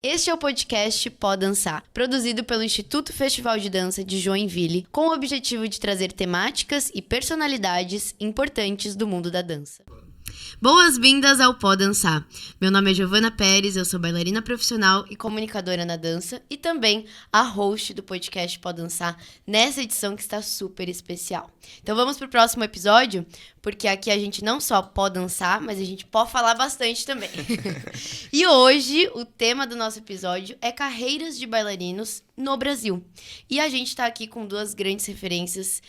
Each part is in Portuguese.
Este é o podcast Pode Dançar, produzido pelo Instituto Festival de Dança de Joinville, com o objetivo de trazer temáticas e personalidades importantes do mundo da dança. Boas-vindas ao Pode Dançar. Meu nome é Giovana Pérez, eu sou bailarina profissional e comunicadora na dança e também a host do podcast Pode Dançar nessa edição que está super especial. Então vamos pro próximo episódio, porque aqui a gente não só pode dançar, mas a gente pode falar bastante também. E hoje o tema do nosso episódio é carreiras de bailarinos no Brasil. E a gente tá aqui com duas grandes referências,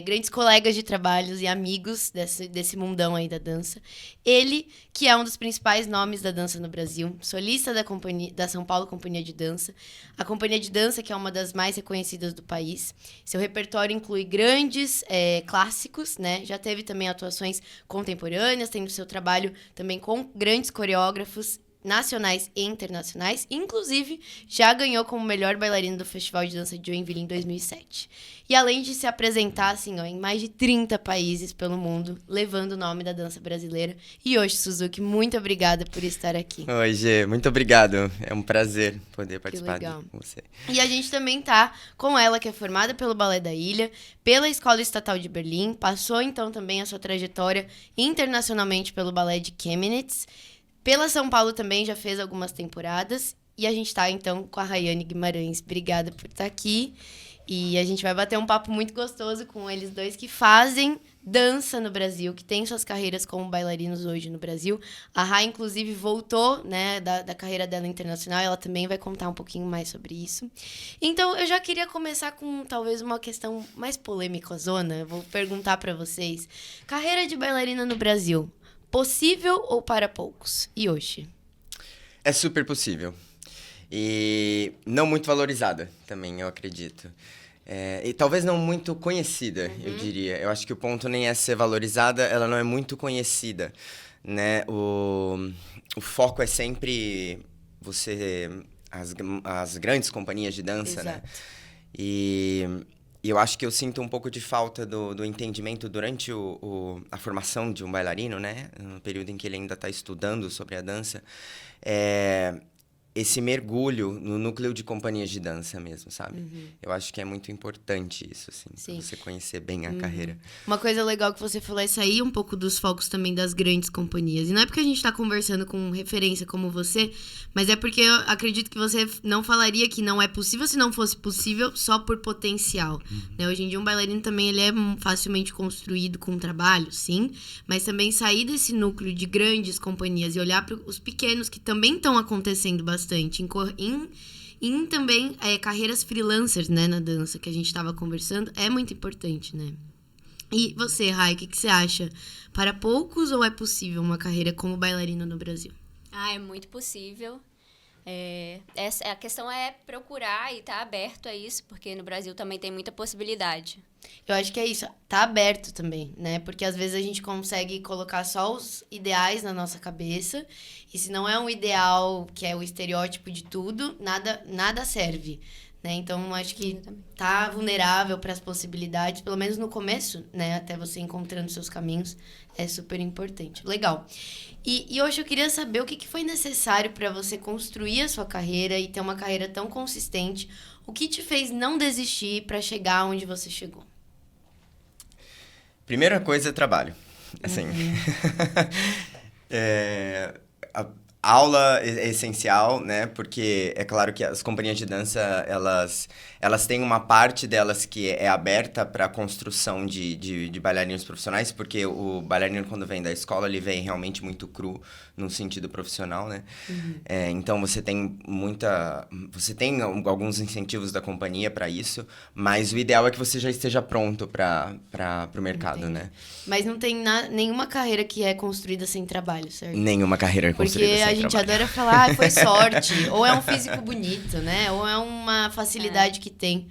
grandes colegas de trabalhos e amigos desse mundão aí da dança. Ele, que é um dos principais nomes da dança no Brasil, solista da São Paulo Companhia de Dança, a Companhia de Dança, que é uma das mais reconhecidas do país. Seu repertório inclui grandes clássicos, né? Já teve também atuações contemporâneas, tem o seu trabalho também com grandes coreógrafos nacionais e internacionais, inclusive já ganhou como melhor bailarina do Festival de Dança de Joinville em 2007. E além de se apresentar assim, em mais de 30 países pelo mundo, levando o nome da dança brasileira. Yoshi Suzuki, muito obrigada por estar aqui. Oi, Gê, muito obrigado. É um prazer poder participar com você. E a gente também tá com ela, que é formada pelo Balé da Ilha, pela Escola Estatal de Berlim, passou então também a sua trajetória internacionalmente pelo Balé de Chemnitz. Pela São Paulo também já fez algumas temporadas. E a gente tá, então, com a Rayane Guimarães. Obrigada por estar aqui. E a gente vai bater um papo muito gostoso com eles dois que fazem dança no Brasil, que têm suas carreiras como bailarinos hoje no Brasil. A Ray, inclusive, voltou, né, da carreira dela internacional. Ela também vai contar um pouquinho mais sobre isso. Então, eu já queria começar com, talvez, uma questão mais polêmica-zona. Eu vou perguntar pra vocês. Carreira de bailarina no Brasil. Possível ou para poucos? Yoshi? É super possível. E não muito valorizada também, eu acredito. E talvez não muito conhecida, eu diria. Eu acho que o ponto nem é ser valorizada, ela não é muito conhecida, né? O foco é sempre as grandes companhias de dança, Exato. né? E eu acho que eu sinto um pouco de falta do entendimento durante a formação de um bailarino, né? No período em que ele ainda está estudando sobre a dança. Esse mergulho no núcleo de companhias de dança mesmo, sabe? Eu acho que é muito importante isso, assim. Sim. Você conhecer bem a carreira. Uma coisa legal que você falou é sair um pouco dos focos também das grandes companhias. E não é porque a gente tá conversando com referência como você, mas é porque eu acredito que você não falaria que não é possível se não fosse possível só por potencial. Né? Hoje em dia um bailarino também ele é facilmente construído com trabalho, sim, mas também sair desse núcleo de grandes companhias e olhar para os pequenos que também estão acontecendo bastante em também carreiras freelancers, né, na dança, que a gente estava conversando, é muito importante, né? E você, Rai, o que você acha? Para poucos ou é possível uma carreira como bailarina no Brasil? É muito possível. A questão é procurar e estar aberto a isso, porque no Brasil também tem muita possibilidade. Eu acho que é isso, tá aberto também, né? Porque às vezes a gente consegue colocar só os ideais na nossa cabeça, e se não é um ideal que é o estereótipo de tudo, nada serve, né? Então, acho que tá vulnerável para as possibilidades, pelo menos no começo, né? Até você encontrando seus caminhos, é super importante. Legal. E hoje eu queria saber o que foi necessário para você construir a sua carreira e ter uma carreira tão consistente. O que te fez não desistir para chegar onde você chegou? Primeira coisa é trabalho. Assim, a aula é essencial, né? Porque é claro que as companhias de dança, elas têm uma parte delas que é aberta para a construção de bailarinos profissionais, porque o bailarino, quando vem da escola, ele vem realmente muito cru no sentido profissional, né? Então, você tem alguns incentivos da companhia para isso, mas o ideal é que você já esteja pronto para o mercado, né? Mas não tem nenhuma carreira que é construída sem trabalho, certo? Nenhuma carreira é construída sem trabalho. Porque a gente adora falar, foi sorte, ou é um físico bonito, né? Ou é uma facilidade que tem.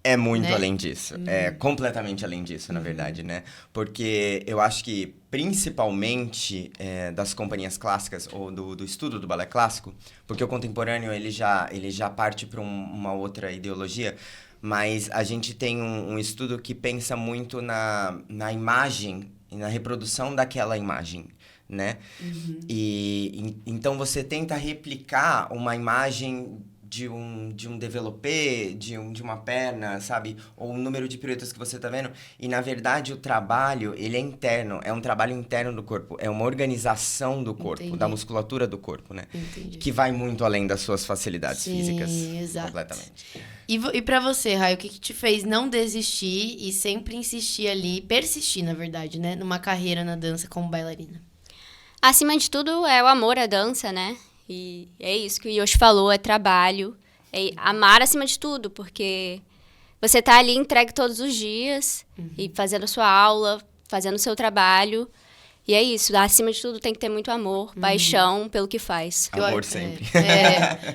É muito além disso. É completamente além disso, na verdade, né? Porque eu acho que, principalmente das companhias clássicas ou do estudo do balé clássico, porque o contemporâneo ele já parte para uma outra ideologia, mas a gente tem um estudo que pensa muito na imagem e na reprodução daquela imagem, né? Então você tenta replicar uma imagem de um développé, de uma perna, sabe? Ou o número de piruetas que você tá vendo. E, na verdade, o trabalho, ele é interno. É um trabalho interno do corpo. É uma organização do corpo, Entendi. da musculatura do corpo, né? Entendi. Que vai muito além das suas facilidades físicas. Exato. Completamente. E pra você, Rai, o que te fez não desistir e sempre insistir ali, persistir, na verdade, né? Numa carreira na dança como bailarina? Acima de tudo, é o amor à dança, né? E é isso que o Yoshi falou, é trabalho. É amar acima de tudo, porque você tá ali entregue todos os dias e fazendo a sua aula, fazendo o seu trabalho. E é isso, acima de tudo tem que ter muito amor, paixão pelo que faz. Amor sempre.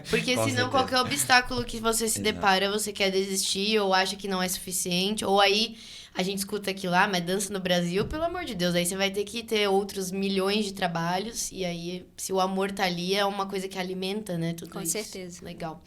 Porque Com senão certeza. qualquer obstáculo que você se Exato. depara, você quer desistir ou acha que não é suficiente. Ou aí a gente escuta aquilo lá, mas dança no Brasil, pelo amor de Deus, aí você vai ter que ter outros milhões de trabalhos. E aí, se o amor tá ali, é uma coisa que alimenta, né, tudo Com isso. certeza. Legal.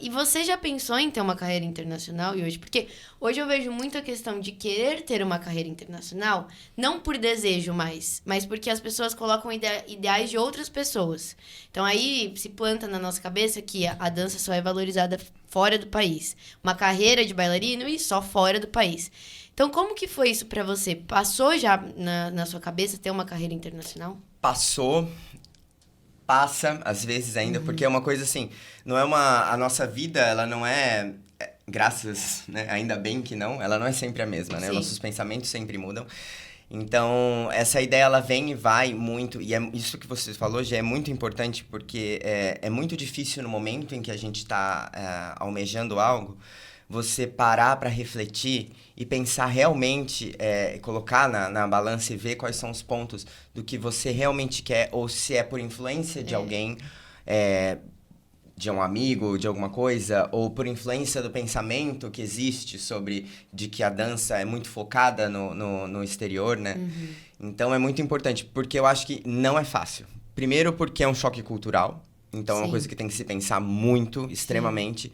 E você já pensou em ter uma carreira internacional, Yoshi? Porque hoje eu vejo muito a questão de querer ter uma carreira internacional, não por desejo mais, mas porque as pessoas colocam ideais de outras pessoas. Então aí se planta na nossa cabeça que a dança só é valorizada fora do país. Uma carreira de bailarino e só fora do país. Então como que foi isso pra você? Passou já na sua cabeça ter uma carreira internacional? Passou, passa, às vezes ainda, porque é uma coisa assim, não é a nossa vida, ela não graças, né, ainda bem que não, ela não é sempre a mesma, né? Sim. Nossos pensamentos sempre mudam. Então, essa ideia, ela vem e vai muito, e isso que você falou já é muito importante, porque é muito difícil no momento em que a gente está almejando algo, você parar para refletir e pensar realmente, colocar na balança e ver quais são os pontos do que você realmente quer, ou se é por influência de alguém, de um amigo, de alguma coisa, ou por influência do pensamento que existe de que a dança é muito focada no exterior, né? Então é muito importante, porque eu acho que não é fácil. Primeiro porque é um choque cultural, então é uma Sim. coisa que tem que se pensar muito, extremamente.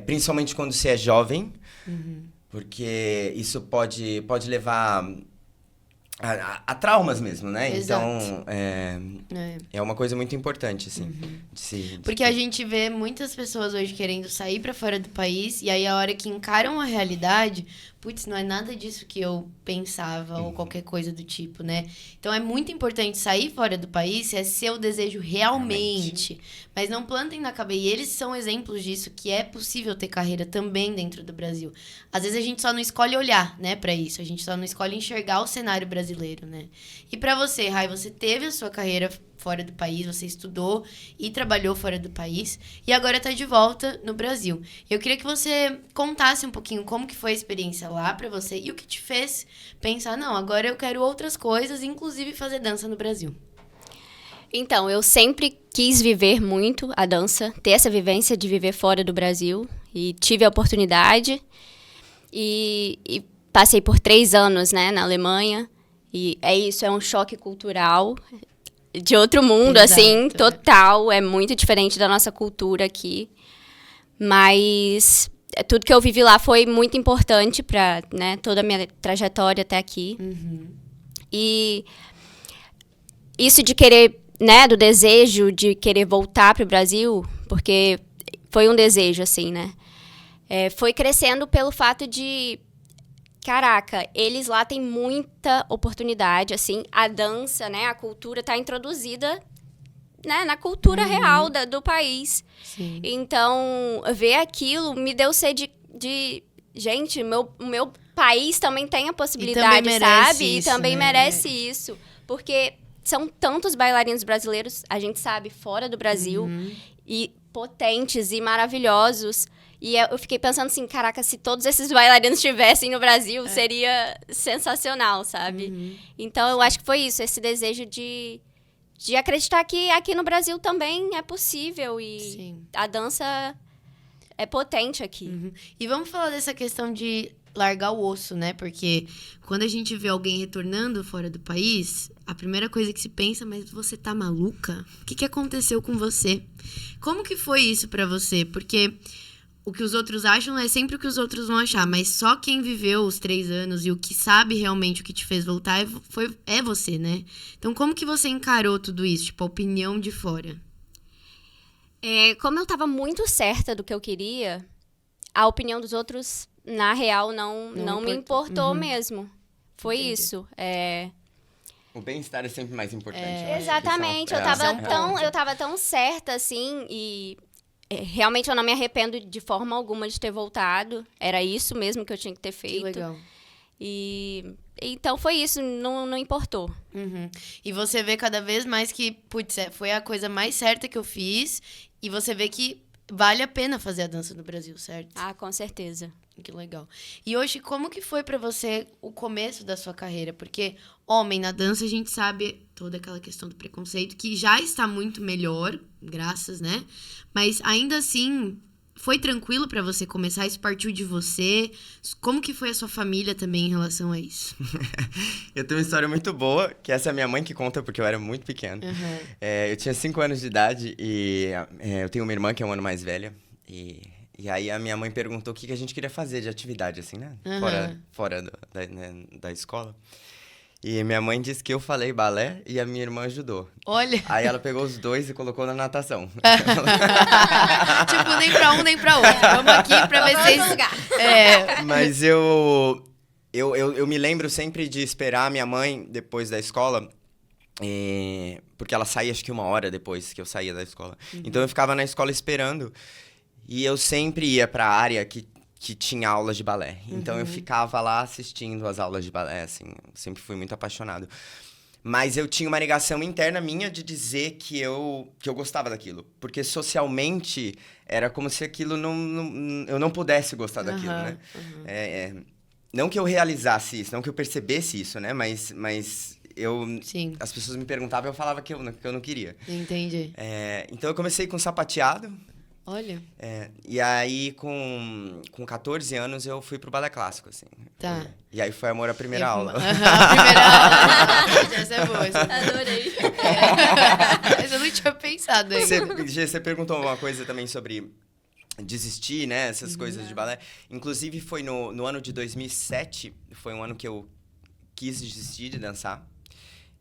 Principalmente quando você é jovem, porque isso pode levar a traumas mesmo, né? Exato. Então, é uma coisa muito importante, assim. Porque a gente vê muitas pessoas hoje querendo sair pra fora do país e aí a hora que encaram a realidade, putz, não é nada disso que eu pensava ou qualquer coisa do tipo, né? Então é muito importante sair fora do país se é seu desejo realmente. Mas não plantem na cabeça. E eles são exemplos disso, que é possível ter carreira também dentro do Brasil. Às vezes a gente só não escolhe olhar, né, pra isso. A gente só não escolhe enxergar o cenário brasileiro, né? E pra você, Rai, você teve a sua carreira fora do país, você estudou e trabalhou fora do país e agora tá de volta no Brasil. Eu queria que você contasse um pouquinho como que foi a experiência lá pra você e o que te fez pensar, não, agora eu quero outras coisas, inclusive fazer dança no Brasil. Então, eu sempre quis viver muito a dança, ter essa vivência de viver fora do Brasil. E tive a oportunidade. E passei por 3 anos, né, na Alemanha. E é isso, é um choque cultural de outro mundo, Exato, assim, total. É muito diferente da nossa cultura aqui. Mas tudo que eu vivi lá foi muito importante para, né, toda a minha trajetória até aqui. E isso de querer, né, do desejo de querer voltar para o Brasil, porque foi um desejo, assim, né? Foi crescendo pelo fato de, caraca, eles lá têm muita oportunidade, assim, a dança, né, a cultura está introduzida, né, na cultura real do país. Sim. Então, ver aquilo me deu sede de gente, o meu país também tem a possibilidade, merece sabe? isso, E também né? merece isso, porque são tantos bailarinos brasileiros, a gente sabe, fora do Brasil, e potentes e maravilhosos. E eu fiquei pensando assim, caraca, se todos esses bailarinos estivessem no Brasil, seria sensacional, sabe? Então, eu acho que foi isso, esse desejo de acreditar que aqui no Brasil também é possível. E Sim. a dança é potente aqui. E vamos falar dessa questão de largar o osso, né? Porque quando a gente vê alguém retornando fora do país, a primeira coisa que se pensa, mas você tá maluca? O que aconteceu com você? Como que foi isso pra você? Porque o que os outros acham é sempre o que os outros vão achar, mas só quem viveu os 3 anos e o que sabe realmente o que te fez voltar é você, né? Então, como que você encarou tudo isso? Tipo, a opinião de fora. Como eu tava muito certa do que eu queria, a opinião dos outros, na real, não me importou mesmo. Foi Entendi. isso. O bem-estar é sempre mais importante. Exatamente. Eu tava tão certa, assim, e realmente eu não me arrependo de forma alguma de ter voltado. Era isso mesmo que eu tinha que ter feito. Que legal. E então foi isso, não importou. Uhum. E você vê cada vez mais que, putz, foi a coisa mais certa que eu fiz. E você vê que vale a pena fazer a dança no Brasil, certo? Ah, com certeza. Que legal. E hoje, como que foi pra você o começo da sua carreira? Porque homem na dança, a gente sabe toda aquela questão do preconceito, que já está muito melhor, graças, né? Mas ainda assim, foi tranquilo pra você começar? Isso partiu de você? Como que foi a sua família também em relação a isso? Eu tenho uma história muito boa, que essa é a minha mãe que conta, porque eu era muito pequeno. Eu tinha 5 anos de idade e eu tenho uma irmã que é um ano mais velha. E aí a minha mãe perguntou o que a gente queria fazer de atividade, assim, né? Fora da escola. E minha mãe disse que eu falei balé e a minha irmã judô. Olha! Aí ela pegou os dois e colocou na natação. Tipo, nem pra um, nem pra outro. Vamos aqui pra ver se vocês... Mas eu me lembro sempre de esperar a minha mãe depois da escola, porque ela saía acho que 1 hora depois que eu saía da escola. Então eu ficava na escola esperando e eu sempre ia pra área que tinha aulas de balé. Então eu ficava lá assistindo as aulas de balé, assim, eu sempre fui muito apaixonado. Mas eu tinha uma negação interna minha de dizer que eu gostava daquilo. Porque socialmente era como se aquilo eu não pudesse gostar daquilo, né? Não que eu realizasse isso, não que eu percebesse isso, né? Mas Sim. as pessoas me perguntavam e eu falava que eu não queria. Entendi. Então eu comecei com sapateado. Olha. E aí, com 14 anos, eu fui pro balé clássico, assim. Tá. E aí foi amor à primeira aula. A primeira aula. Essa é boa. Adorei. Mas eu não tinha pensado aí. Você perguntou uma coisa também sobre desistir, né? Essas coisas de balé. Inclusive, foi no ano de 2007, foi um ano que eu quis desistir de dançar.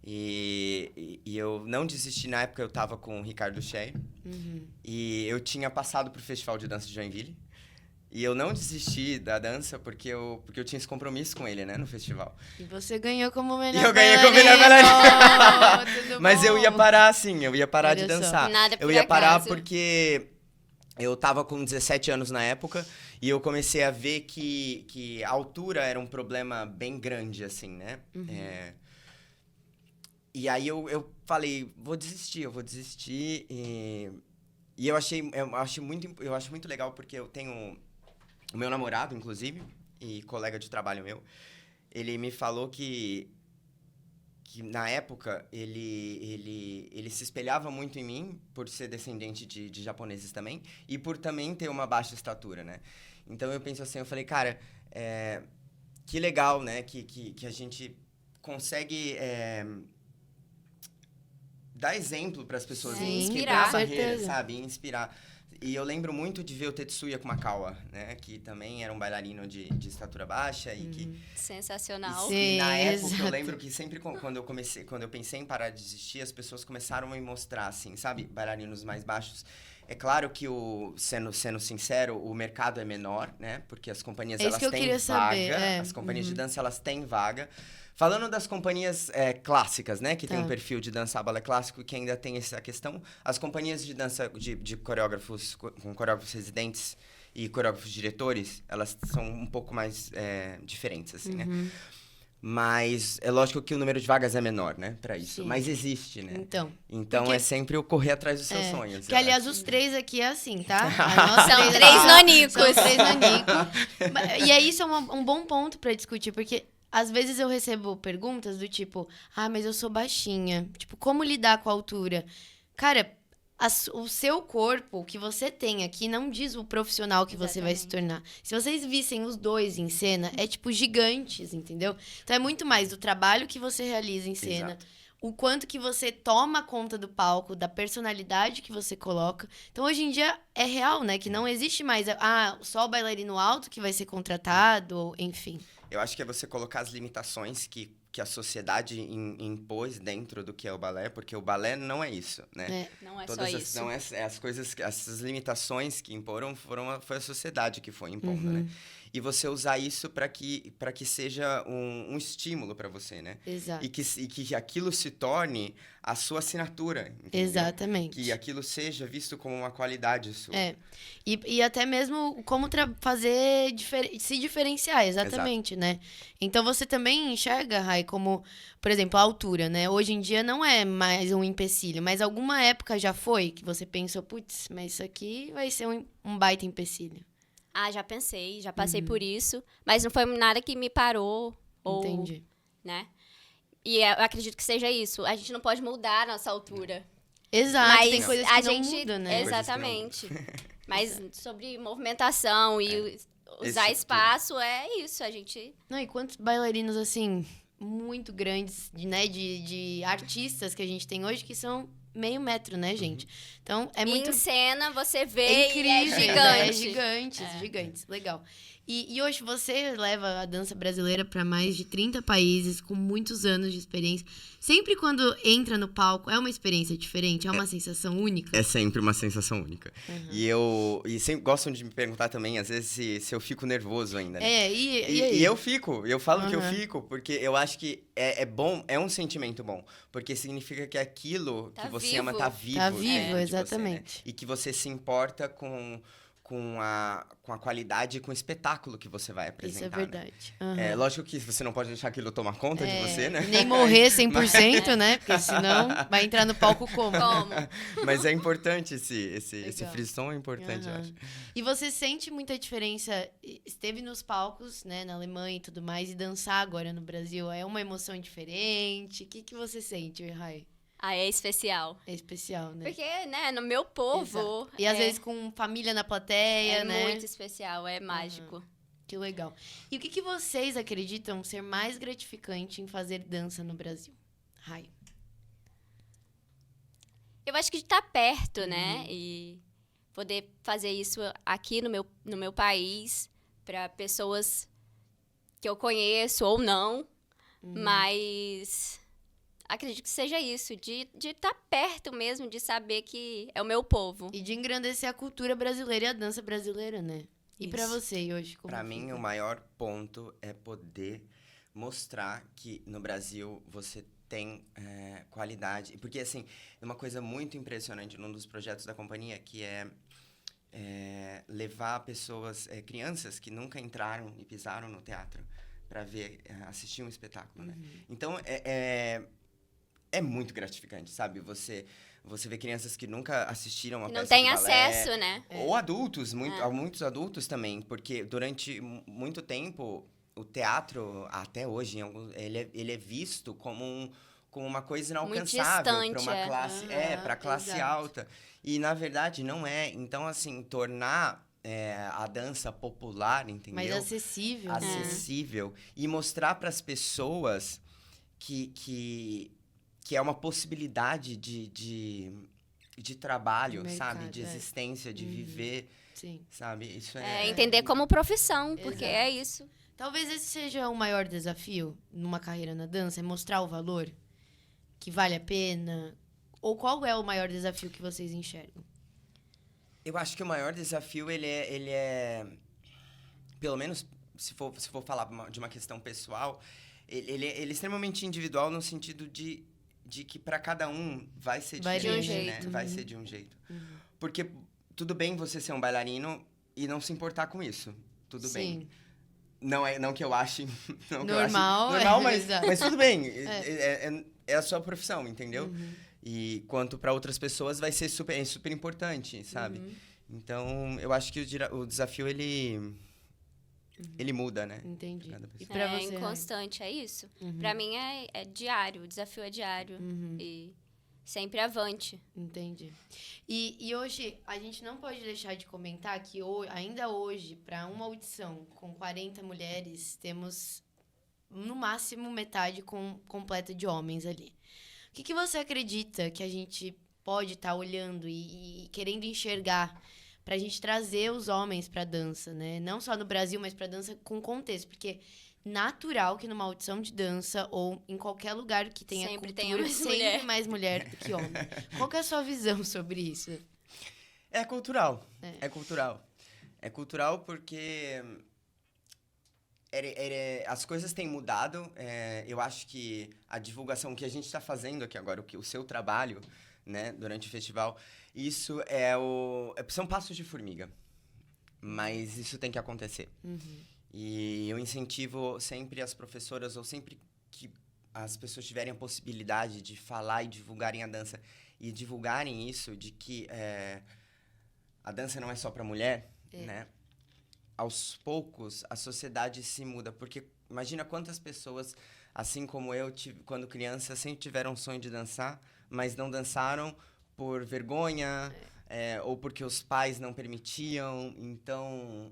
E eu não desisti na época, eu tava com o Ricardo Shea. E eu tinha passado pro Festival de Dança de Joinville. E eu não desisti da dança porque eu tinha esse compromisso com ele, né, no festival. E você ganhou como melhor E eu ganhei como melhor bailarina. Tudo Mas bom. eu ia parar assim, eu ia parar de Olha só. dançar. Nada por Eu ia parar acaso. porque eu tava com 17 anos na época e eu comecei a ver que a altura era um problema bem grande, assim, né? E aí eu falei, eu vou desistir. E eu acho muito legal porque eu tenho o meu namorado, inclusive, e colega de trabalho meu. Ele me falou que na época ele se espelhava muito em mim por ser descendente de japoneses também e por também ter uma baixa estatura, né? Então eu penso assim, eu falei, cara, que legal, né? Que a gente consegue dar exemplo para as pessoas, quebrar inspirar. barreiras, Certeza. sabe? Inspirar. E eu lembro muito de ver o Tetsuya Kumakawa, né? Que também era um bailarino de estatura baixa e que... Sensacional. Sim. E na época, exato. eu lembro que sempre quando eu pensei em parar de desistir, as pessoas começaram a me mostrar, assim, sabe? Bailarinos mais baixos. É claro que, sendo sincero, o mercado é menor, né? Porque as companhias, É isso elas que eu têm queria vaga. saber, As companhias de dança, elas têm vaga. Falando das companhias clássicas, né? Que tem Tá. um perfil de dança balé clássico e que ainda tem essa questão. As companhias de dança de coreógrafos, com coreógrafos residentes e coreógrafos diretores, elas são um pouco mais diferentes, assim, né? Mas é lógico que o número de vagas é menor, né? Pra isso. Sim. Mas existe, né? Então, É sempre eu correr atrás dos seus sonhos. Que, aliás, os 3 aqui é assim, tá? A nossa São três 3 aqui nanicos. São 3 nanicos. E aí, isso é um bom ponto pra discutir, porque às vezes eu recebo perguntas do tipo, mas eu sou baixinha. Tipo, como lidar com a altura? Cara, o seu corpo, o que você tem aqui, não diz o profissional que você vai se tornar. Se vocês vissem os dois em cena, é tipo gigantes, entendeu? Então é muito mais do trabalho que você realiza em cena. Exato. o quanto que você toma conta do palco, da personalidade que você coloca. Então, hoje em dia, é real, né? Que não existe mais, só o bailarino alto que vai ser contratado, ou, enfim. Eu acho que é você colocar as limitações que a sociedade impôs dentro do que é o balé, porque o balé não é isso, né? Não é Todas só as, isso. não é, as coisas, essas limitações que imporam foi a sociedade que foi impondo, né? E você usar isso para que seja um estímulo para você, né? Exato. E que aquilo se torne a sua assinatura, entendeu? Exatamente. Que aquilo seja visto como uma qualidade sua. E até mesmo como fazer se diferenciar, exatamente, né? Então você também enxerga, Rai, como, por exemplo, a altura, né? Hoje em dia não é mais um empecilho, mas alguma época já foi que você pensou, putz, mas isso aqui vai ser um baita empecilho. Já pensei, já passei por isso, mas não foi nada que me parou. Entendi. Né? E eu acredito que seja isso. A gente não pode mudar a nossa altura. Exato, Mas tem coisas que não mudam, né? Exatamente. Mas sobre movimentação e usar espaço, é isso. A gente... Não, e quantos bailarinos, assim, muito grandes, né, de artistas que a gente tem hoje, que são meio metro, né, gente? Então, é muito... Em cena, você vê É incrível, e é né? gigante. Gigantes. Legal. E hoje você leva a dança brasileira para mais de 30 países, com muitos anos de experiência. Sempre quando entra no palco, é uma experiência diferente? É uma sensação única? É sempre uma sensação única. E sempre gostam de me perguntar também, às vezes, se eu fico nervoso ainda, né? E aí? E eu fico, eu falo que eu fico, porque eu acho que é bom, é um sentimento bom. Porque significa que aquilo que você ama tá vivo. Tá vivo, dentro de exatamente. você, né? E que você se importa com a qualidade e com o espetáculo que você vai apresentar. Isso é verdade. Né? É, lógico que você não pode deixar aquilo tomar conta de você, né? Nem morrer 100%, né? Porque senão vai entrar no palco como? Mas é importante esse frisson é importante, eu acho. E você sente muita diferença? Esteve nos palcos, né, na Alemanha e tudo mais, e dançar agora no Brasil, é uma emoção diferente? O que você sente, Rai? É especial. É especial, né? Porque, né, no meu povo... Exato. E às vezes com família na plateia, né? É muito especial, é mágico. Que legal. E o que vocês acreditam ser mais gratificante em fazer dança no Brasil? Rai. Eu acho que de estar perto, né? E poder fazer isso aqui no meu país, para pessoas que eu conheço ou não, mas acredito que seja isso, de estar perto mesmo, de saber que é o meu povo. E de engrandecer a cultura brasileira e a dança brasileira, né? E pra você hoje, como Pra mim, o maior ponto é poder mostrar que no Brasil você tem qualidade. Porque, assim, é uma coisa muito impressionante num dos projetos da companhia, que é levar pessoas, crianças que nunca entraram e pisaram no teatro para assistir um espetáculo, né? Então, é muito gratificante, sabe? Você vê crianças que nunca assistiram uma peça de balé. Não tem acesso, né? Ou adultos, muitos adultos também, porque durante muito tempo o teatro, até hoje, ele é visto como uma coisa inalcançável para uma classe, para classe alta. E na verdade não é. Então, assim, tornar a dança popular, entendeu? Mais acessível. Acessível. E mostrar para as pessoas que é uma possibilidade de trabalho, mercado, sabe? De existência, de viver, Sim. sabe? Isso entender como profissão, porque é isso. Talvez esse seja o maior desafio numa carreira na dança, é mostrar o valor que vale a pena. Ou qual é o maior desafio que vocês enxergam? Eu acho que o maior desafio, ele é pelo menos, se for falar de uma questão pessoal, ele é extremamente individual no sentido de que para cada um vai ser diferente, né? Vai ser de um jeito. Porque tudo bem você ser um bailarino e não se importar com isso. Tudo bem. Não que eu ache... Normal, mas tudo bem. É a sua profissão, entendeu? E quanto para outras pessoas vai ser super importante, sabe? Então, eu acho que o desafio, ele muda, né? Entendi. E pra você, inconstante, é isso. Pra mim é diário, o desafio é diário. E sempre avante. Entendi. E hoje, a gente não pode deixar de comentar que ainda hoje, para uma audição com 40 mulheres, temos no máximo metade completa de homens ali. O que você acredita que a gente pode estar olhando e querendo enxergar pra gente trazer os homens pra dança, né? Não só no Brasil, mas pra dança com contexto, porque natural que numa audição de dança ou em qualquer lugar que tenha Sempre cultura, tenha mais sempre mulher. mais mulher do que homem. Qual que é a sua visão sobre isso? É cultural. É. É cultural. É cultural porque as coisas têm mudado. Eu acho que a divulgação que a gente está fazendo aqui agora, o seu trabalho, né, durante o festival, isso são passos de formiga. Mas isso tem que acontecer. E eu incentivo sempre as professoras, ou sempre que as pessoas tiverem a possibilidade de falar e divulgarem a dança, e divulgarem isso, de que a dança não é só para mulher, né? Aos poucos, a sociedade se muda, porque imagina quantas pessoas, assim como eu, quando criança, sempre tiveram um sonho de dançar, mas não dançaram por vergonha, ou porque os pais não permitiam. Então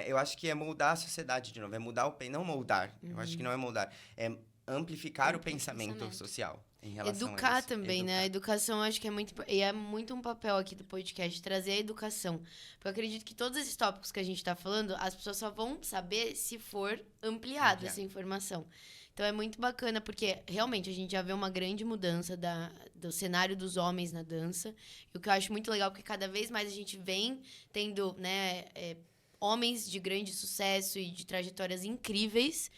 eu acho que é moldar a sociedade de novo, é mudar não moldar, eu acho que não é moldar, é amplificar o pensamento social. Em relação Educar a isso. também, né? A educação acho que é muito um papel aqui do podcast, trazer a educação. Porque eu acredito que todos esses tópicos que a gente tá falando, as pessoas só vão saber se for ampliada essa informação. Então é muito bacana, porque realmente a gente já vê uma grande mudança do cenário dos homens na dança. E o que eu acho muito legal, porque cada vez mais a gente vem tendo, né, homens de grande sucesso e de trajetórias incríveis.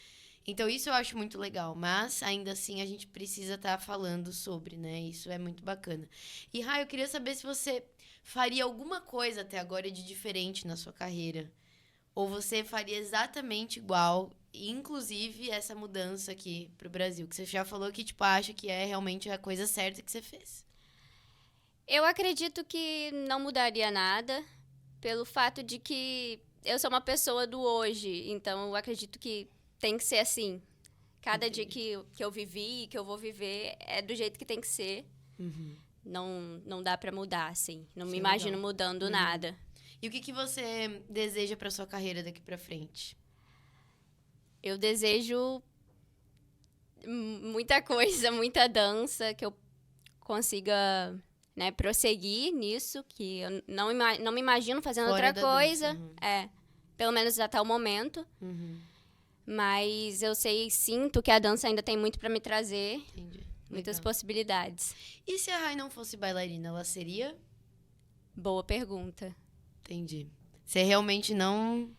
Então, isso eu acho muito legal, mas ainda assim a gente precisa estar falando sobre, né? Isso é muito bacana. E, Rai, eu queria saber se você faria alguma coisa até agora de diferente na sua carreira. Ou você faria exatamente igual, inclusive essa mudança aqui pro Brasil, que você já falou que, tipo, acha que é realmente a coisa certa que você fez. Eu acredito que não mudaria nada, pelo fato de que eu sou uma pessoa do hoje, então eu acredito que tem que ser assim. Cada dia que eu vivi, que eu vou viver, é do jeito que tem que ser. Não dá pra mudar, assim. Não me imagino mudando nada. E o que você deseja pra sua carreira daqui pra frente? Eu desejo muita coisa, muita dança, que eu consiga, né, prosseguir nisso, que eu não me imagino fazendo Fora outra da coisa. dança. Pelo menos até o momento. Mas eu sinto que a dança ainda tem muito pra me trazer. Entendi. Muitas Legal. possibilidades. E se a Rai não fosse bailarina, ela seria? Boa pergunta. Entendi. Você realmente não...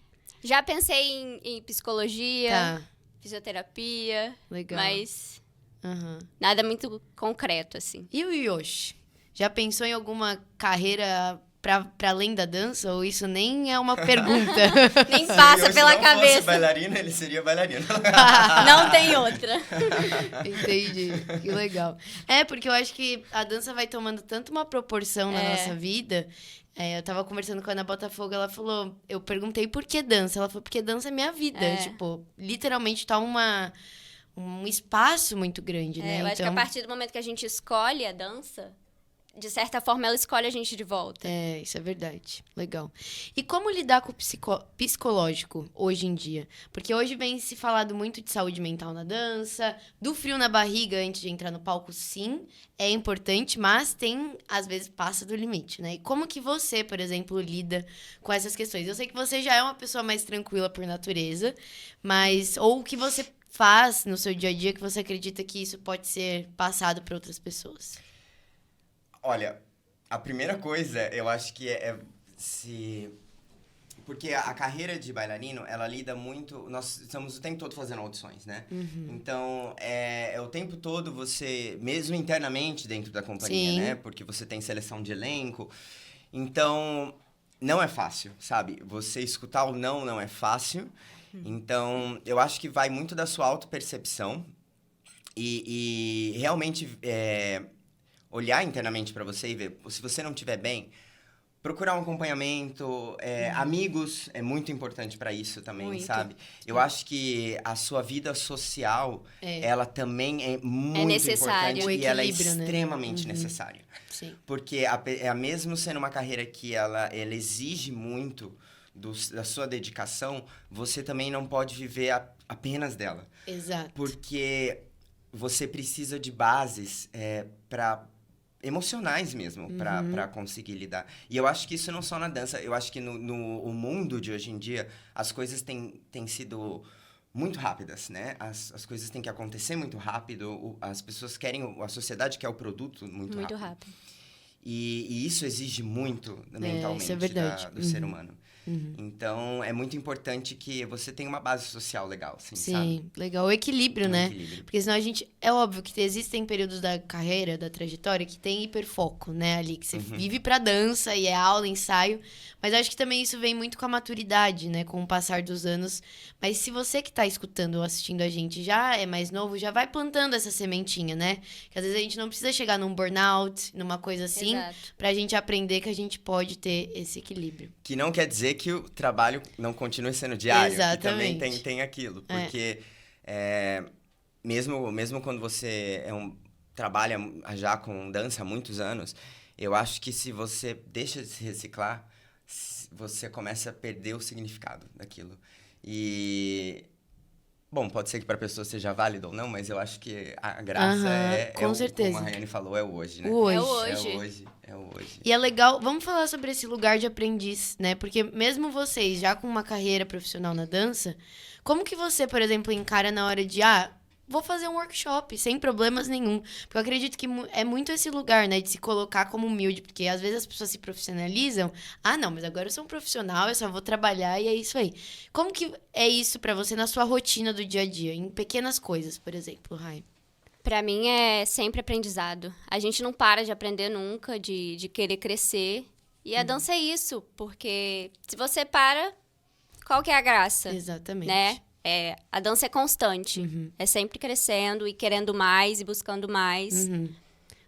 Já pensei em psicologia, Tá, fisioterapia, legal. mas Aham. nada muito concreto, assim. E o Yoshi? Já pensou em alguma carreira pra além da dança? Ou isso nem é uma pergunta? Nem passa Se pela não fosse cabeça. bailarina, ele seria bailarino. Não tem outra. Entendi. Que legal. Porque eu acho que a dança vai tomando tanto uma proporção na nossa vida. Eu tava conversando com a Ana Botafogo, ela falou... Eu perguntei por que dança. Ela falou, porque dança é minha vida. Tipo, literalmente tá um espaço muito grande, né? Eu acho que a partir do momento que a gente escolhe a dança, de certa forma, ela escolhe a gente de volta. Isso é verdade. Legal. E como lidar com o psicológico hoje em dia? Porque hoje vem se falado muito de saúde mental na dança, do frio na barriga antes de entrar no palco, sim, é importante, mas tem, às vezes, passa do limite, né? E como que você, por exemplo, lida com essas questões? Eu sei que você já é uma pessoa mais tranquila por natureza, mas... Ou o que você faz no seu dia a dia que você acredita que isso pode ser passado para outras pessoas? Olha, a primeira coisa, eu acho que porque a carreira de bailarino, ela lida muito... Nós estamos o tempo todo fazendo audições, né? Então, é o tempo todo você... Mesmo internamente dentro da companhia, Sim. né? Porque você tem seleção de elenco. Então, não é fácil, sabe? Você escutar o não é fácil. Então, eu acho que vai muito da sua autopercepção. E realmente... olhar internamente pra você e ver, se você não estiver bem, procurar um acompanhamento, amigos é muito importante pra isso também, Muito. sabe? Eu acho que a sua vida social, ela também é muito necessária. importante O e ela é equilíbrio, né? extremamente necessária. Sim. Porque mesmo sendo uma carreira que ela exige muito da sua dedicação, você também não pode viver apenas dela. Exato. Porque você precisa de bases para emocionais mesmo, para conseguir lidar. E eu acho que isso não só na dança, eu acho que no o mundo de hoje em dia, as coisas têm sido muito rápidas, né? As coisas têm que acontecer muito rápido, as pessoas querem, a sociedade quer o produto muito rápido. E isso exige muito mentalmente isso é verdade. do ser humano. Então, é muito importante que você tenha uma base social legal, assim, Sim, sabe? legal. O equilíbrio, né? Equilíbrio. Porque senão a gente... É óbvio que existem períodos da carreira, da trajetória, que tem hiperfoco, né? Ali, que você vive pra dança e é aula, ensaio. Mas eu acho que também isso vem muito com a maturidade, né? Com o passar dos anos. Mas se você que tá escutando ou assistindo a gente já é mais novo, já vai plantando essa sementinha, né? Que às vezes a gente não precisa chegar num burnout, numa coisa assim, pra gente aprender que a gente pode ter esse equilíbrio. Que não quer dizer que o trabalho não continue sendo diário. Exatamente. Que também tem aquilo. Porque mesmo quando você trabalha já com dança há muitos anos, eu acho que se você deixa de se reciclar, você começa a perder o significado daquilo. E... Bom, pode ser que para a pessoa seja válido ou não, mas eu acho que a graça com certeza. Como a Rayane falou, é o hoje, né? O hoje. É o hoje. E é legal, vamos falar sobre esse lugar de aprendiz, né? Porque mesmo vocês, já com uma carreira profissional na dança, como que você, por exemplo, encara na hora de, vou fazer um workshop, sem problemas nenhum. Porque eu acredito que é muito esse lugar, né? De se colocar como humilde. Porque às vezes as pessoas se profissionalizam. Não, mas agora eu sou um profissional, eu só vou trabalhar e é isso aí. Como que é isso pra você na sua rotina do dia a dia? Em pequenas coisas, por exemplo, Rai? Pra mim é sempre aprendizado. A gente não para de aprender nunca, de querer crescer. E a dança é isso, porque se você para, qual que é a graça? Exatamente. Né? A dança é constante. É sempre crescendo e querendo mais e buscando mais.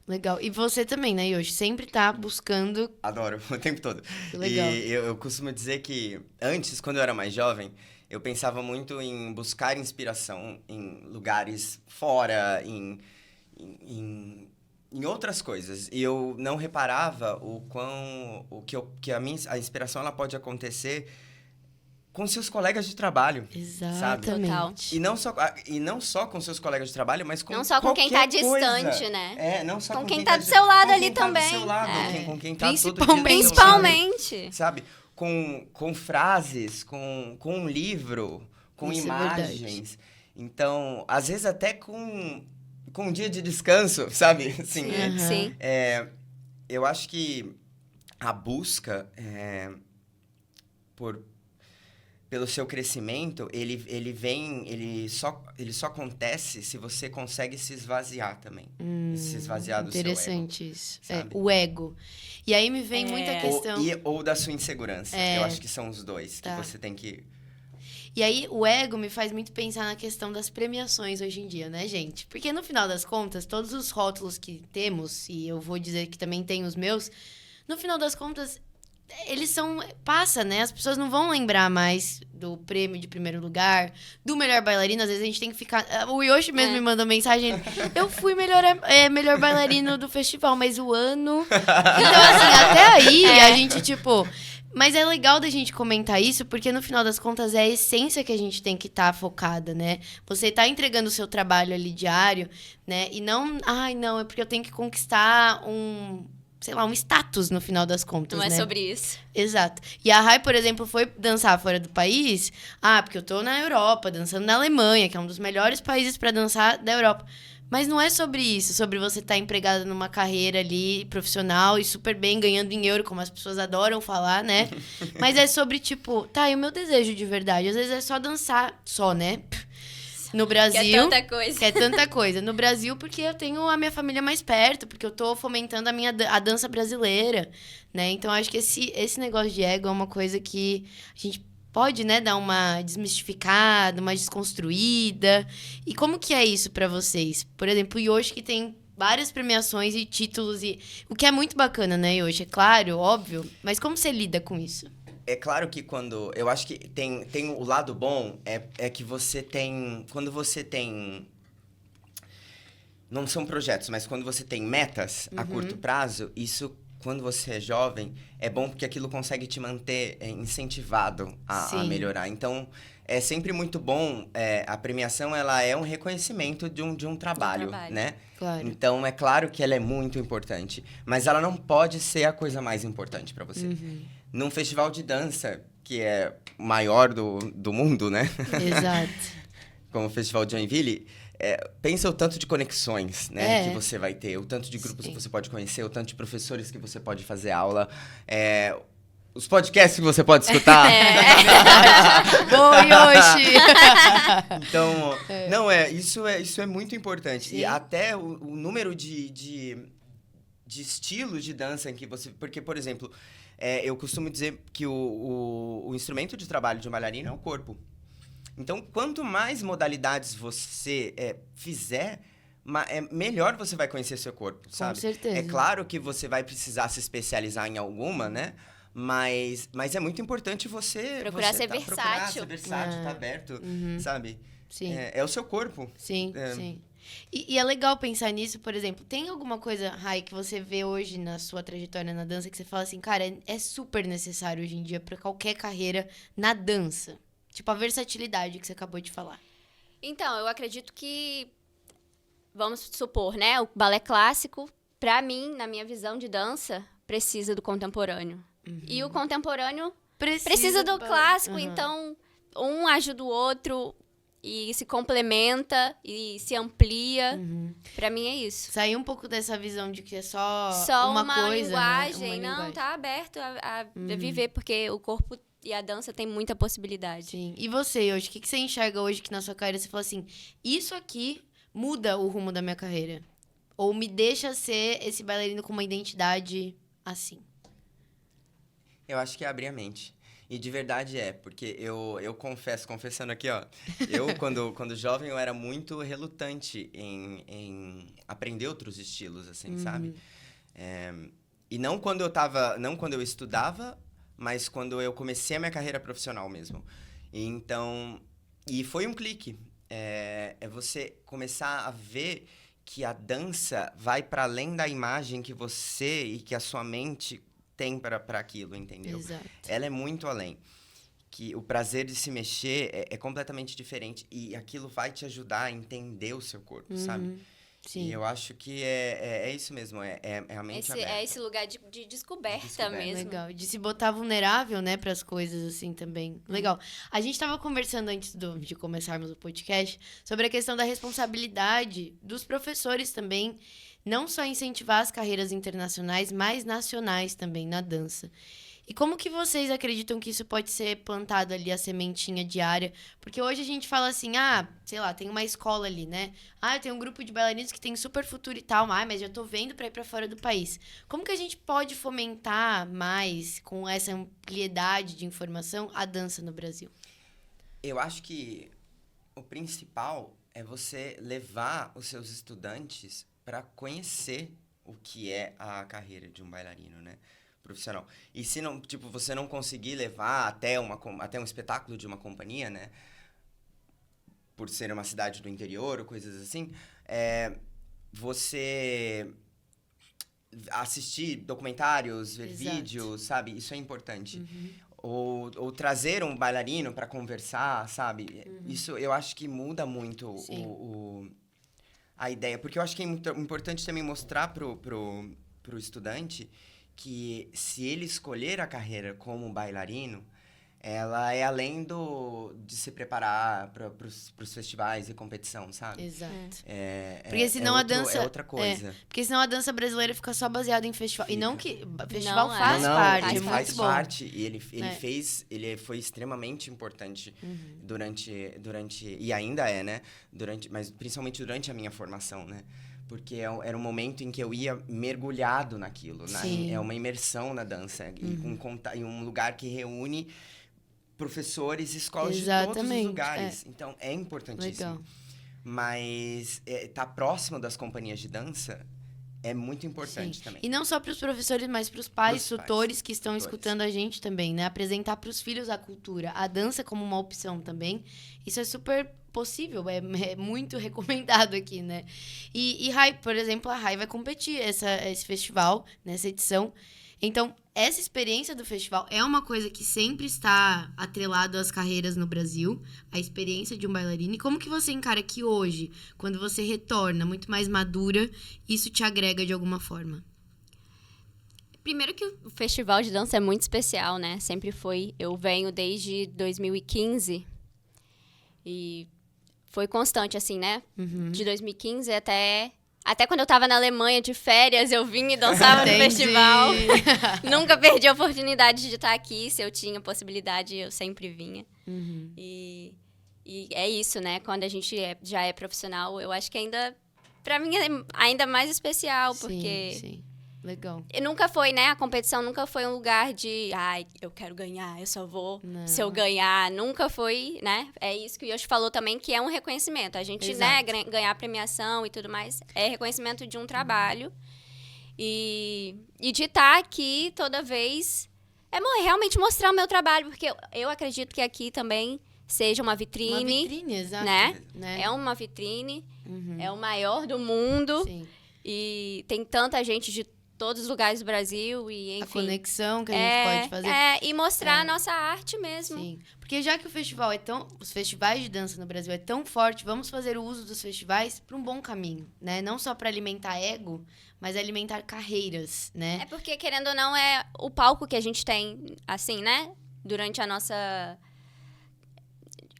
Legal. E você também, né, Yoshi? Sempre tá buscando... Adoro, o tempo todo. Que legal. E eu costumo dizer que antes, quando eu era mais jovem, eu pensava muito em buscar inspiração em lugares fora, em outras coisas. E eu não reparava que a inspiração ela pode acontecer com seus colegas de trabalho. Exatamente. Total. E não só com seus colegas de trabalho, mas com não só com quem tá coisa. distante, né? Não só com quem tá do seu lado ali também. Com quem tá do seu lado, com quem tá todo dia do seu lado. Principalmente. Sabe? Com frases, com um livro, com Isso imagens. Então, às vezes até com um dia de descanso, sabe? Assim, Sim. eu acho que a busca pelo seu crescimento, ele só acontece se você consegue se esvaziar também. Se esvaziar do seu ego. Interessante isso. Sabe? O ego. E aí me vem muita questão... Ou da sua insegurança. Eu acho que são os dois Tá. que você tem que... E aí, o ego me faz muito pensar na questão das premiações hoje em dia, né, gente? Porque, no final das contas, todos os rótulos que temos, e eu vou dizer que também tem os meus, no final das contas, eles são... Passa, né? As pessoas não vão lembrar mais do prêmio de primeiro lugar, do melhor bailarino. Às vezes a gente tem que ficar... O Yoshi mesmo me mandou mensagem. Eu fui melhor bailarino do festival, mas o ano... Então, assim, até aí, a gente, tipo... Mas é legal da gente comentar isso, porque no final das contas é a essência que a gente tem que estar focada, né? Você tá entregando o seu trabalho ali diário, né? E não, não, é porque eu tenho que conquistar um status no final das contas, Não é né? sobre isso. Exato. E a Rai, por exemplo, foi dançar fora do país. Porque eu tô na Europa, dançando na Alemanha, que é um dos melhores países para dançar da Europa. Mas não é sobre isso, sobre você estar empregada numa carreira ali profissional e super bem, ganhando em euro, como as pessoas adoram falar, né? Mas é sobre, tipo, e o meu desejo de verdade? Às vezes é só dançar, né? No Brasil... Que é tanta coisa. Que é tanta coisa. No Brasil, porque eu tenho a minha família mais perto, porque eu tô fomentando a dança brasileira, né? Então, acho que esse negócio de ego é uma coisa que a gente pode, né, dar uma desmistificada, uma desconstruída. E como que é isso pra vocês? Por exemplo, o Yoshi, que tem várias premiações e títulos, o que é muito bacana, né, Yoshi? É claro, óbvio. Mas como você lida com isso? É claro que eu acho que tem o lado bom, é que você tem... Quando você tem... Não são projetos, mas quando você tem metas a curto prazo, isso quando você é jovem, é bom porque aquilo consegue te manter incentivado a melhorar. Então, é sempre muito bom. A premiação, ela é um reconhecimento de um trabalho, né? Claro. Então, é claro que ela é muito importante. Mas ela não pode ser a coisa mais importante para você. Num festival de dança, que é o maior do mundo, né? Exato. Como o Festival de Joinville, pensa o tanto de conexões, né, que você vai ter, o tanto de grupos que você pode conhecer, o tanto de professores que você pode fazer aula, os podcasts que você pode escutar. Boa, Yoshi! Então, não, isso é muito importante. Sim. E até o número de estilos de dança em que você... Porque, por exemplo, eu costumo dizer que o instrumento de trabalho de um bailarino é o corpo. Então, quanto mais modalidades você fizer, melhor você vai conhecer seu corpo, sabe? Com certeza. É claro que você vai precisar se especializar em alguma, né? Mas é muito importante você... Procurar ser versátil. Tá aberto, sabe? Sim. É o seu corpo. Sim, sim. E é legal pensar nisso, por exemplo, tem alguma coisa, Rai, que você vê hoje na sua trajetória na dança que você fala assim, cara, é super necessário hoje em dia para qualquer carreira na dança? Tipo, a versatilidade que você acabou de falar. Então, eu acredito que, vamos supor, né? O balé clássico, pra mim, na minha visão de dança, precisa do contemporâneo. E o contemporâneo precisa do clássico. Então, um ajuda o outro e se complementa e se amplia. Pra mim é isso. Sair um pouco dessa visão de que é só uma coisa, linguagem. Né? Não, tá aberto a viver, porque o corpo... E a dança tem muita possibilidade. Sim. E você, hoje, o que você enxerga hoje que na sua carreira você fala assim, isso aqui muda o rumo da minha carreira? Ou me deixa ser esse bailarino com uma identidade assim? Eu acho que é abrir a mente. E de verdade porque eu confessando aqui, ó, eu quando jovem eu era muito relutante em aprender outros estilos, assim, sabe? E não quando eu estudava, mas quando eu comecei a minha carreira profissional mesmo. E foi um clique. É você começar a ver que a dança vai para além da imagem que você e que a sua mente tem para aquilo, entendeu? Exato. Ela é muito além. Que o prazer de se mexer é completamente diferente. E aquilo vai te ajudar a entender o seu corpo, sabe? Sim. E eu acho que é isso mesmo, é a mente aberta. É esse lugar de descoberta mesmo. Legal, de se botar vulnerável, né, pras coisas, assim, também. Legal. A gente tava conversando antes de começarmos o podcast sobre a questão da responsabilidade dos professores também, não só incentivar as carreiras internacionais, mas nacionais também na dança. E como que vocês acreditam que isso pode ser plantado ali, a sementinha diária? Porque hoje a gente fala assim, sei lá, tem uma escola ali, né? Tem um grupo de bailarinos que tem super futuro e tal, mas já tô vendo pra ir pra fora do país. Como que a gente pode fomentar mais, com essa ampliedade de informação, a dança no Brasil? Eu acho que o principal é você levar os seus estudantes para conhecer o que é a carreira de um bailarino, né? Profissional. E se não, você não conseguir levar até um espetáculo de uma companhia, né? Por ser uma cidade do interior ou coisas assim, você assistir documentários, ver vídeos, sabe? Isso é importante. Ou trazer um bailarino para conversar, sabe? Isso eu acho que muda muito a ideia. Porque eu acho que é importante também mostrar pro estudante que se ele escolher a carreira como bailarino, ela é além de se preparar para os festivais e competição, sabe? Exato. Porque senão a dança... É outra coisa. Porque senão a dança brasileira fica só baseada em festival. E não que... Festival Não, faz parte, ele faz muito parte. bom. E ele foi extremamente importante durante... E ainda né? Mas principalmente durante a minha formação, né? Porque era um momento em que eu ia mergulhado naquilo. É uma imersão na dança. E um lugar que reúne professores e escolas de todos os lugares. Então, é importantíssimo. Legal. Mas tá próximo das companhias de dança é muito importante Sim. também. E não só para os professores, mas para os pais, Pros tutores que estão tutores. escutando a gente também, né? Apresentar para os filhos a cultura, a dança como uma opção também. Isso é super possível, é muito recomendado aqui, né? E Rai, por exemplo, a Rai vai competir esse festival, nessa edição. Então, essa experiência do festival é uma coisa que sempre está atrelado às carreiras no Brasil, a experiência de um bailarino. E como que você encara que hoje, quando você retorna muito mais madura, isso te agrega de alguma forma? Primeiro que o festival de dança é muito especial, né? Sempre foi. Eu venho desde 2015 e foi constante, assim, né? De 2015 até quando eu tava na Alemanha de férias, eu vim e dançava no Entendi. festival. Nunca perdi a oportunidade de estar aqui. Se eu tinha possibilidade, eu sempre vinha. E é isso, né? Quando a gente já é profissional, eu acho que ainda, pra mim, é ainda mais especial, porque... Sim. Legal. E nunca foi, né? A competição nunca foi um lugar de, eu quero ganhar, eu só vou se eu ganhar. Nunca foi, né? É isso que o Yoshi falou também, que é um reconhecimento. A gente, né, ganhar premiação e tudo mais, é reconhecimento de um trabalho. E de estar aqui toda vez, realmente mostrar o meu trabalho, porque eu acredito que aqui também seja uma vitrine. Uma vitrine, exato. Né? É uma vitrine, é o maior do mundo. Sim. E tem tanta gente de todos os lugares do Brasil e, enfim... A conexão que a gente pode fazer. E mostrar a nossa arte mesmo. Sim. Porque já que o festival os festivais de dança no Brasil é tão forte, vamos fazer o uso dos festivais para um bom caminho, né? Não só para alimentar ego, mas alimentar carreiras, né? É porque, querendo ou não, é o palco que a gente tem, assim, né? Durante a nossa...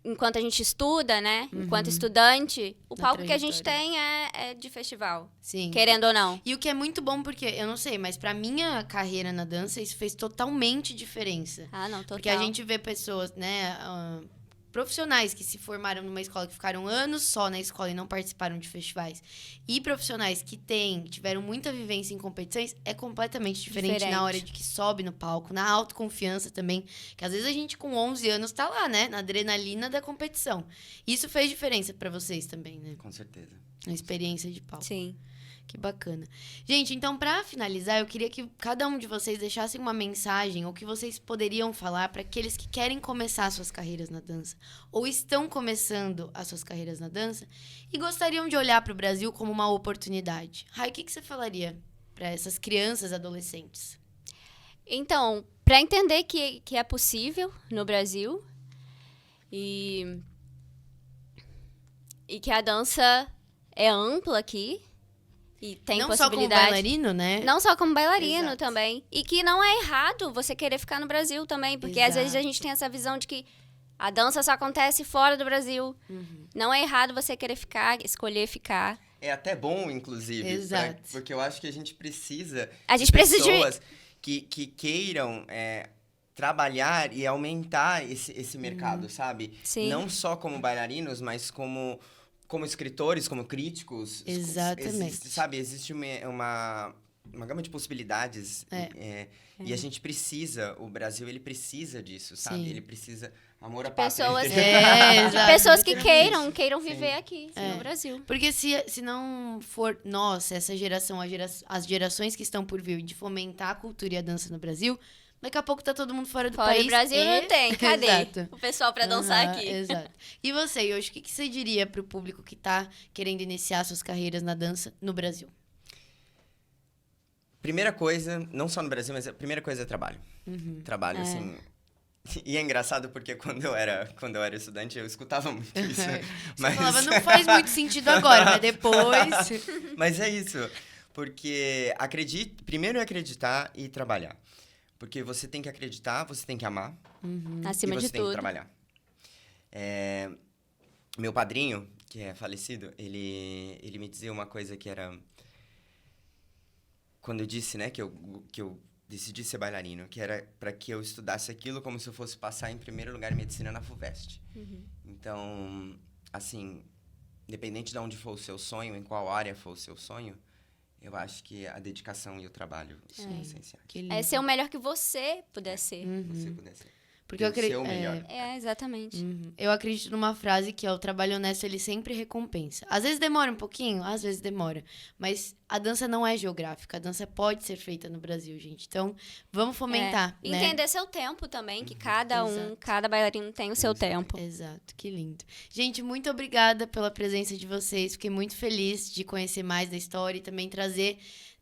Enquanto a gente estuda, né? Enquanto estudante, o palco que a gente tem é de festival. Sim. Querendo ou não. E o que é muito bom, porque, eu não sei, mas pra minha carreira na dança, isso fez totalmente diferença. Ah, não, total. Porque a gente vê pessoas, né, profissionais que se formaram numa escola, que ficaram anos só na escola e não participaram de festivais. E profissionais que tiveram muita vivência em competições, é completamente diferente na hora de que sobe no palco, na autoconfiança também. Que às vezes a gente com 11 anos tá lá, né, na adrenalina da competição. Isso fez diferença pra vocês também, né? Com certeza. A experiência de palco. Sim. Que bacana. Gente, então, pra finalizar, eu queria que cada um de vocês deixassem uma mensagem ou que vocês poderiam falar para aqueles que querem começar suas carreiras na dança ou estão começando as suas carreiras na dança e gostariam de olhar para o Brasil como uma oportunidade. Rai, o que você falaria para essas crianças, adolescentes? Então, para entender que é possível no Brasil e que a dança é ampla aqui e tem não só como possibilidade. bailarino, né? Não só como bailarino Exato. também. E que não é errado você querer ficar no Brasil também, porque às vezes a gente tem essa visão de que a dança só acontece fora do Brasil. Não é errado você querer ficar, escolher ficar. É até bom, inclusive. Exato. Porque eu acho que a gente precisa De pessoas que queiram trabalhar e aumentar esse mercado, sabe? Sim. Não só como bailarinos, mas como escritores, como críticos. Exatamente. Existe uma gama de possibilidades. E a gente precisa, o Brasil, ele precisa disso, sabe? Sim. Ele precisa amor à pátria. Exato. Pessoas que queiram viver aqui, no Brasil. Porque se não for nós, essa geração, as gerações que estão por vir de fomentar a cultura e a dança no Brasil, daqui a pouco tá todo mundo fora do país. O Brasil não tem, cadê Exato. o pessoal pra dançar aqui? Exato. E você, Yoshi, o que você diria pro público que tá querendo iniciar suas carreiras na dança no Brasil? Primeira coisa, não só no Brasil, mas a primeira coisa é trabalho. Trabalho, assim... E é engraçado porque quando eu era estudante, eu escutava muito isso. Você falava, não faz muito sentido agora, mas depois... Mas é isso. Porque primeiro é acreditar e trabalhar. Porque você tem que acreditar, você tem que amar. Acima e você de tem tudo. que trabalhar. Meu padrinho, que é falecido, ele me dizia uma coisa que era... Quando eu disse, né, que eu decidi ser bailarino, que era para que eu estudasse aquilo como se eu fosse passar em primeiro lugar em medicina na FUVEST. Então, assim, independente de onde for o seu sonho, em qual área for o seu sonho, eu acho que a dedicação e o trabalho são essenciais. Que lindo. É ser o melhor que você puder ser. Se você puder ser. Porque eu Ser o melhor. Exatamente. Eu acredito numa frase que é: o trabalho honesto, ele sempre recompensa. Às vezes demora um pouquinho, às vezes demora. Mas a dança não é geográfica. A dança pode ser feita no Brasil, gente. Então, vamos fomentar, né? Entender seu tempo também, que cada bailarino tem o seu tempo. Exato, que lindo. Gente, muito obrigada pela presença de vocês. Fiquei muito feliz de conhecer mais da história e também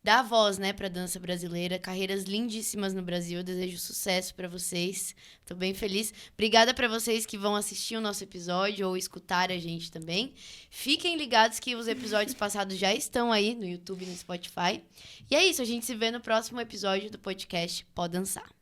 dar voz, né, pra dança brasileira. Carreiras lindíssimas no Brasil. Eu desejo sucesso pra vocês. Tô bem feliz. Obrigada pra vocês que vão assistir o nosso episódio ou escutar a gente também. Fiquem ligados que os episódios passados já estão aí no YouTube e no Spotify. E é isso, a gente se vê no próximo episódio do podcast Pode Dançar.